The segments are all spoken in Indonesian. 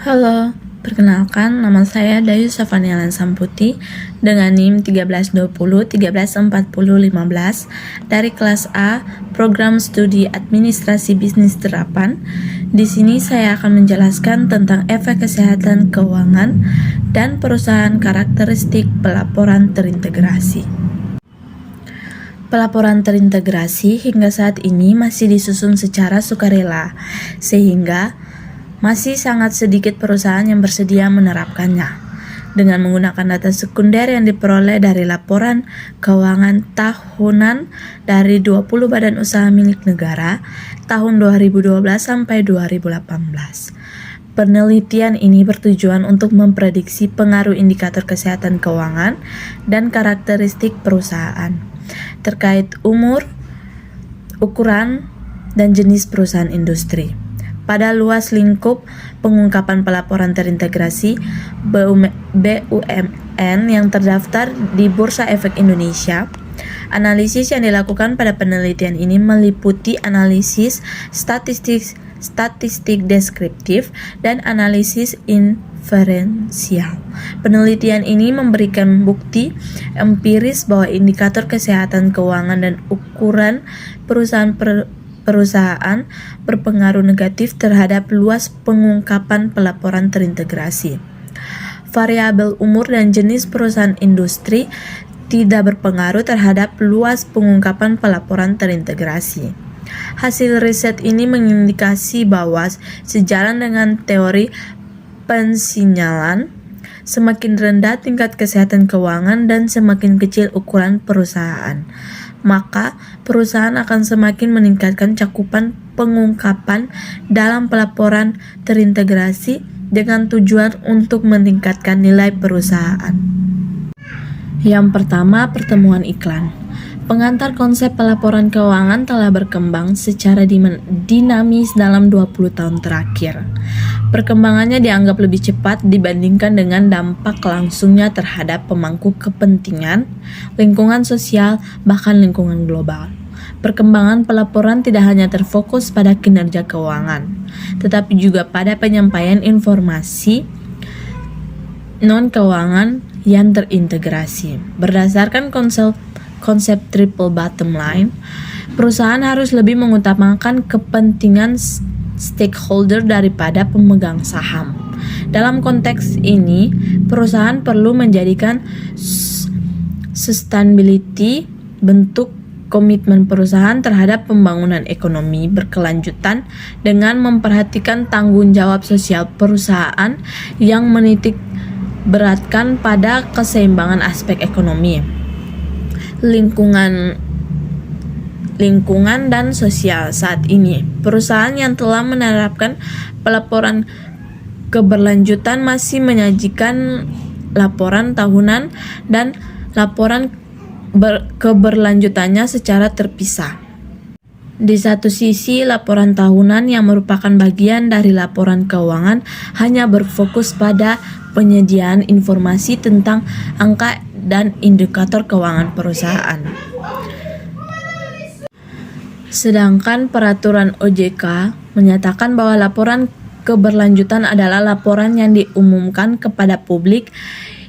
Halo, perkenalkan nama saya Dayu Safanialan Samputi dengan NIM 1320-1340-15 dari kelas A Program Studi Administrasi Bisnis Terapan. Di sini saya akan menjelaskan tentang efek kesehatan keuangan dan perusahaan karakteristik pelaporan terintegrasi. Pelaporan terintegrasi hingga saat ini masih disusun secara sukarela, sehingga masih sangat sedikit perusahaan yang bersedia menerapkannya. Dengan menggunakan data sekunder yang diperoleh dari laporan keuangan tahunan dari 20 badan usaha milik negara tahun 2012 sampai 2018. Penelitian ini bertujuan untuk memprediksi pengaruh indikator kesehatan keuangan dan karakteristik perusahaan terkait umur, ukuran, dan jenis perusahaan industri. Pada luas lingkup pengungkapan pelaporan terintegrasi BUMN yang terdaftar di Bursa Efek Indonesia, analisis yang dilakukan pada penelitian ini meliputi analisis statistik deskriptif dan analisis inferensial. Penelitian ini memberikan bukti empiris bahwa indikator kesehatan keuangan dan ukuran perusahaan berpengaruh negatif terhadap luas pengungkapan pelaporan terintegrasi. Variabel umur dan jenis perusahaan industri tidak berpengaruh terhadap luas pengungkapan pelaporan terintegrasi. Hasil riset ini mengindikasi bahwa sejalan dengan teori pensinyalan, semakin rendah tingkat kesehatan keuangan dan semakin kecil ukuran perusahaan, maka perusahaan akan semakin meningkatkan cakupan pengungkapan dalam pelaporan terintegrasi dengan tujuan untuk meningkatkan nilai perusahaan. Yang pertama, pertemuan iklan. Pengantar konsep pelaporan keuangan telah berkembang secara dinamis dalam 20 tahun terakhir. Perkembangannya dianggap lebih cepat dibandingkan dengan dampak langsungnya terhadap pemangku kepentingan, lingkungan sosial, bahkan lingkungan global. Perkembangan pelaporan tidak hanya terfokus pada kinerja keuangan, tetapi juga pada penyampaian informasi non-keuangan yang terintegrasi. Berdasarkan konsep triple bottom line, perusahaan harus lebih mengutamakan kepentingan stakeholder daripada pemegang saham. Dalam konteks ini, perusahaan perlu menjadikan sustainability bentuk komitmen perusahaan terhadap pembangunan ekonomi berkelanjutan dengan memperhatikan tanggung jawab sosial perusahaan yang menitik beratkan pada keseimbangan aspek ekonomi, lingkungan dan sosial. Saat ini, perusahaan yang telah menerapkan pelaporan keberlanjutan masih menyajikan laporan tahunan dan laporan keberlanjutannya secara terpisah. Di satu sisi, laporan tahunan yang merupakan bagian dari laporan keuangan hanya berfokus pada penyediaan informasi tentang angka dan indikator keuangan perusahaan. Sedangkan peraturan OJK menyatakan bahwa laporan keberlanjutan adalah laporan yang diumumkan kepada publik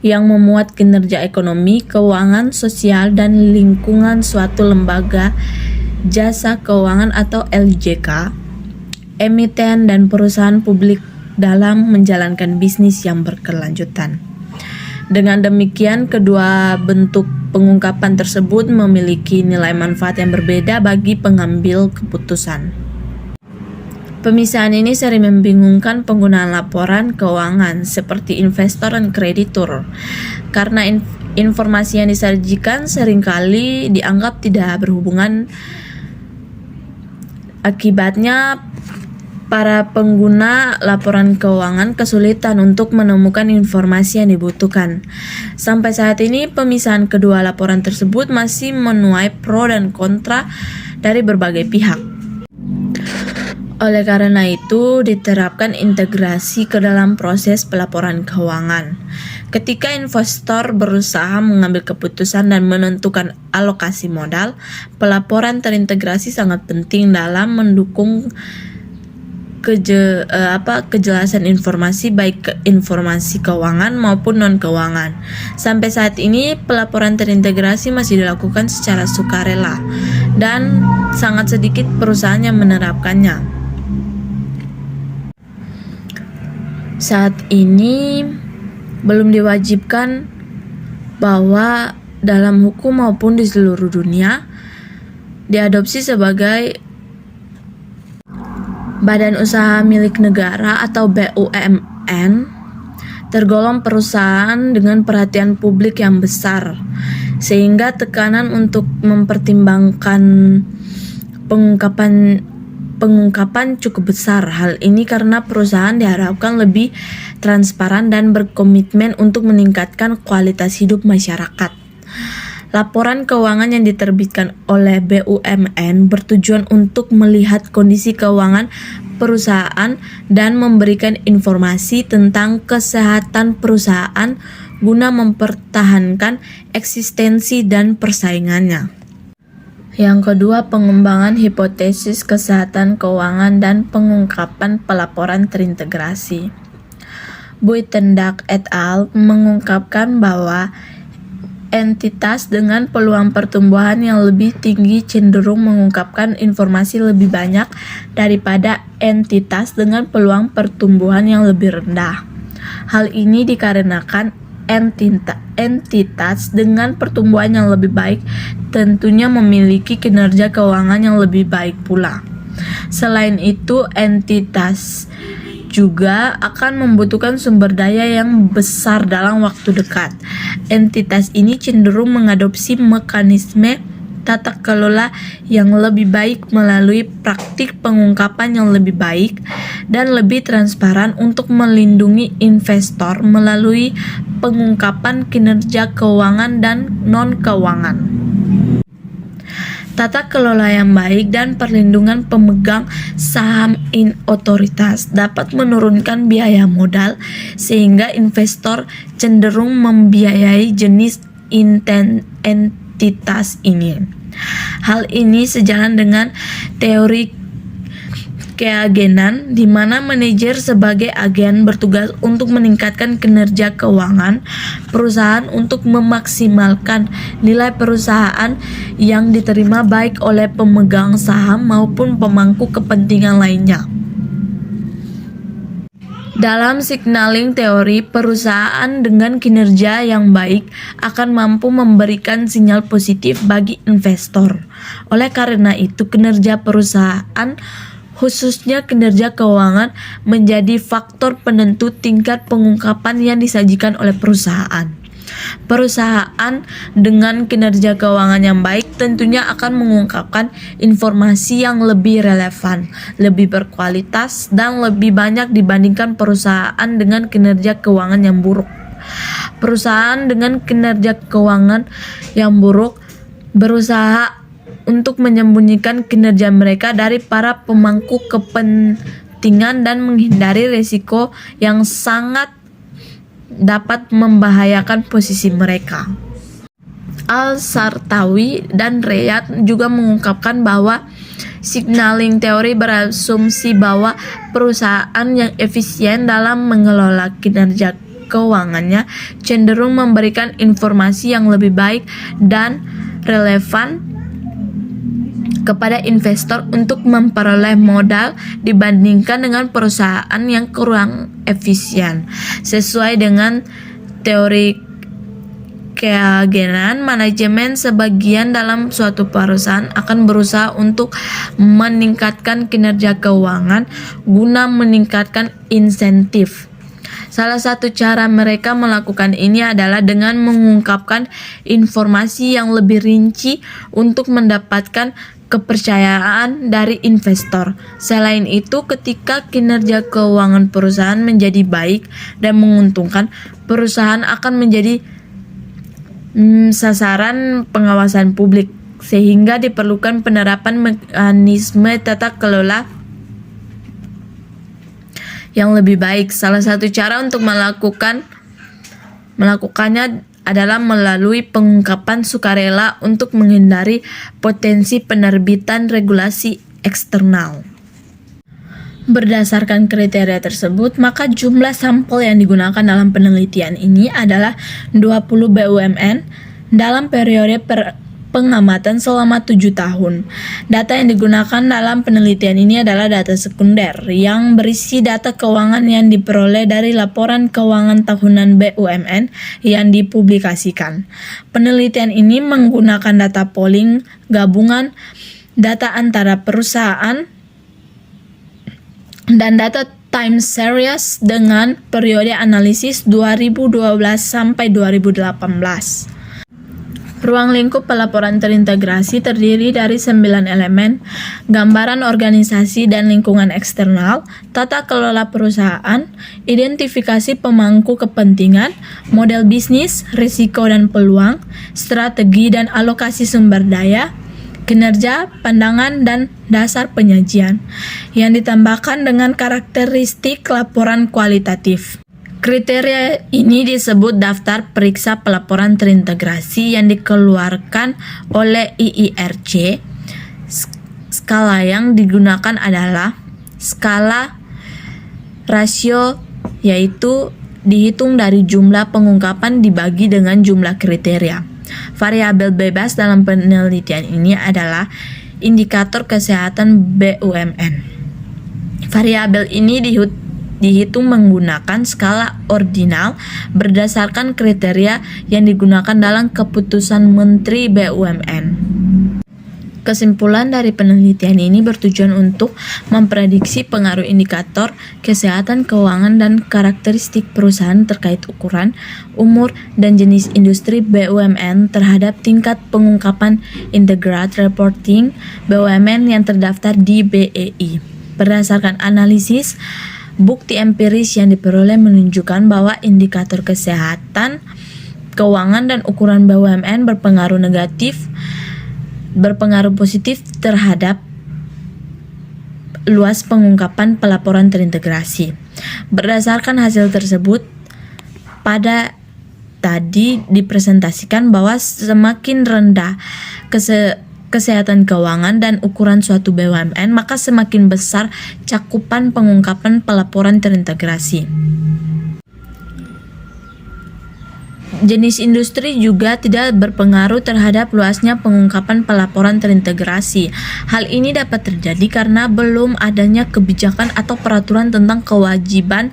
yang memuat kinerja ekonomi, keuangan, sosial, dan lingkungan suatu lembaga jasa keuangan atau LJK, emiten, dan perusahaan publik dalam menjalankan bisnis yang berkelanjutan. Dengan demikian, kedua bentuk pengungkapan tersebut memiliki nilai manfaat yang berbeda bagi pengambil keputusan. Pemisahan ini sering membingungkan penggunaan laporan keuangan seperti investor dan kreditur, karena informasi yang disajikan seringkali dianggap tidak berhubungan. Akibatnya, para pengguna laporan keuangan kesulitan untuk menemukan informasi yang dibutuhkan. Sampai saat ini, pemisahan kedua laporan tersebut masih menuai pro dan kontra dari berbagai pihak. Oleh karena itu, diterapkan integrasi ke dalam proses pelaporan keuangan. Ketika investor berusaha mengambil keputusan dan menentukan alokasi modal, pelaporan terintegrasi sangat penting dalam mendukung kejelasan informasi, baik informasi keuangan maupun non-keuangan. Sampai saat ini, pelaporan terintegrasi masih dilakukan secara sukarela dan sangat sedikit perusahaan yang menerapkannya. Saat ini belum diwajibkan bahwa dalam hukum maupun di seluruh dunia diadopsi sebagai badan usaha milik negara atau BUMN, tergolong perusahaan dengan perhatian publik yang besar, sehingga tekanan untuk mempertimbangkan pengungkapan cukup besar. Hal ini karena perusahaan diharapkan lebih transparan dan berkomitmen untuk meningkatkan kualitas hidup masyarakat. Laporan keuangan yang diterbitkan oleh BUMN bertujuan untuk melihat kondisi keuangan perusahaan dan memberikan informasi tentang kesehatan perusahaan guna mempertahankan eksistensi dan persaingannya. Yang kedua, pengembangan hipotesis kesehatan keuangan dan pengungkapan pelaporan terintegrasi. Buitendak et al. Mengungkapkan bahwa entitas dengan peluang pertumbuhan yang lebih tinggi cenderung mengungkapkan informasi lebih banyak daripada entitas dengan peluang pertumbuhan yang lebih rendah. Hal ini dikarenakan entitas dengan pertumbuhan yang lebih baik tentunya memiliki kinerja keuangan yang lebih baik pula. Selain itu, entitas juga akan membutuhkan sumber daya yang besar dalam waktu dekat. Entitas ini cenderung mengadopsi mekanisme tata kelola yang lebih baik melalui praktik pengungkapan yang lebih baik dan lebih transparan untuk melindungi investor melalui pengungkapan kinerja keuangan dan non-keuangan. Tata kelola yang baik dan perlindungan pemegang saham otoritas dapat menurunkan biaya modal sehingga investor cenderung membiayai jenis entitas ini. Hal ini sejalan dengan teori keagenan, di mana manajer sebagai agen bertugas untuk meningkatkan kinerja keuangan perusahaan untuk memaksimalkan nilai perusahaan yang diterima baik oleh pemegang saham maupun pemangku kepentingan lainnya. Dalam signaling teori, perusahaan dengan kinerja yang baik akan mampu memberikan sinyal positif bagi investor. Oleh karena itu, kinerja perusahaan, khususnya kinerja keuangan, menjadi faktor penentu tingkat pengungkapan yang disajikan oleh perusahaan. Perusahaan dengan kinerja keuangan yang baik tentunya akan mengungkapkan informasi yang lebih relevan, lebih berkualitas, dan lebih banyak dibandingkan perusahaan dengan kinerja keuangan yang buruk. Perusahaan dengan kinerja keuangan yang buruk berusaha untuk menyembunyikan kinerja mereka dari para pemangku kepentingan dan menghindari risiko yang sangat dapat membahayakan posisi mereka. Al-Sartawi dan Reyad juga mengungkapkan bahwa signaling teori berasumsi bahwa perusahaan yang efisien dalam mengelola kinerja keuangannya cenderung memberikan informasi yang lebih baik dan relevan kepada investor untuk memperoleh modal dibandingkan dengan perusahaan yang kurang efisien. Sesuai dengan teori keagenan, manajemen sebagian dalam suatu perusahaan akan berusaha untuk meningkatkan kinerja keuangan guna meningkatkan insentif. Salah satu cara mereka melakukan ini adalah dengan mengungkapkan informasi yang lebih rinci untuk mendapatkan kepercayaan dari investor. Selain itu, ketika kinerja keuangan perusahaan menjadi baik dan menguntungkan, perusahaan akan menjadi sasaran pengawasan publik, sehingga diperlukan penerapan mekanisme tata kelola yang lebih baik. Salah satu cara untuk melakukannya adalah melalui pengungkapan sukarela untuk menghindari potensi penerbitan regulasi eksternal. Berdasarkan kriteria tersebut, maka jumlah sampel yang digunakan dalam penelitian ini adalah 20 BUMN dalam periode pengamatan selama 7 tahun. Data yang digunakan dalam penelitian ini adalah data sekunder yang berisi data keuangan yang diperoleh dari laporan keuangan tahunan BUMN yang dipublikasikan. Penelitian ini menggunakan data polling gabungan, data antara perusahaan, dan data time series dengan periode analisis 2012 sampai 2018. Ruang lingkup pelaporan terintegrasi terdiri dari 9 elemen: gambaran organisasi dan lingkungan eksternal, tata kelola perusahaan, identifikasi pemangku kepentingan, model bisnis, risiko dan peluang, strategi dan alokasi sumber daya, kinerja, pandangan, dan dasar penyajian, yang ditambahkan dengan karakteristik laporan kualitatif. Kriteria ini disebut daftar periksa pelaporan terintegrasi yang dikeluarkan oleh IIRC. Skala yang digunakan adalah skala rasio, yaitu dihitung dari jumlah pengungkapan dibagi dengan jumlah kriteria. Variabel bebas dalam penelitian ini adalah indikator kesehatan BUMN. Variabel ini dihitung menggunakan skala ordinal berdasarkan kriteria yang digunakan dalam keputusan Menteri BUMN. Kesimpulan dari penelitian ini bertujuan untuk memprediksi pengaruh indikator kesehatan keuangan dan karakteristik perusahaan terkait ukuran, umur, dan jenis industri BUMN terhadap tingkat pengungkapan integrated reporting BUMN yang terdaftar di BEI. Berdasarkan analisis, bukti empiris yang diperoleh menunjukkan bahwa indikator kesehatan keuangan dan ukuran BUMN berpengaruh positif terhadap luas pengungkapan pelaporan terintegrasi. Berdasarkan hasil tersebut, pada tadi dipresentasikan bahwa semakin rendah kesehatan keuangan dan ukuran suatu BUMN, maka semakin besar cakupan pengungkapan pelaporan terintegrasi. Jenis industri juga tidak berpengaruh terhadap luasnya pengungkapan pelaporan terintegrasi. Hal ini dapat terjadi karena belum adanya kebijakan atau peraturan tentang kewajiban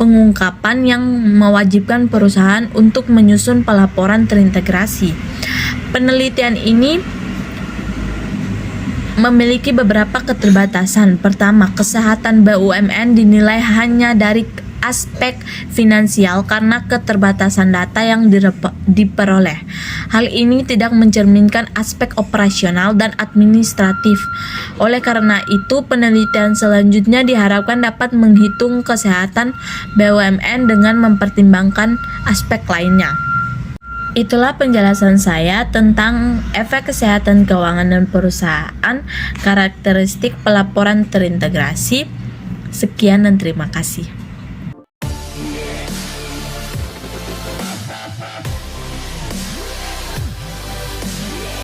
pengungkapan yang mewajibkan perusahaan untuk menyusun pelaporan terintegrasi. Penelitian ini memiliki beberapa keterbatasan. Pertama, kesehatan BUMN dinilai hanya dari aspek finansial karena keterbatasan data yang diperoleh. Hal ini tidak mencerminkan aspek operasional dan administratif. Oleh karena itu, penelitian selanjutnya diharapkan dapat menghitung kesehatan BUMN dengan mempertimbangkan aspek lainnya. Itulah penjelasan saya tentang efek kesehatan keuangan dan perusahaan, karakteristik pelaporan terintegrasi. Sekian dan terima kasih.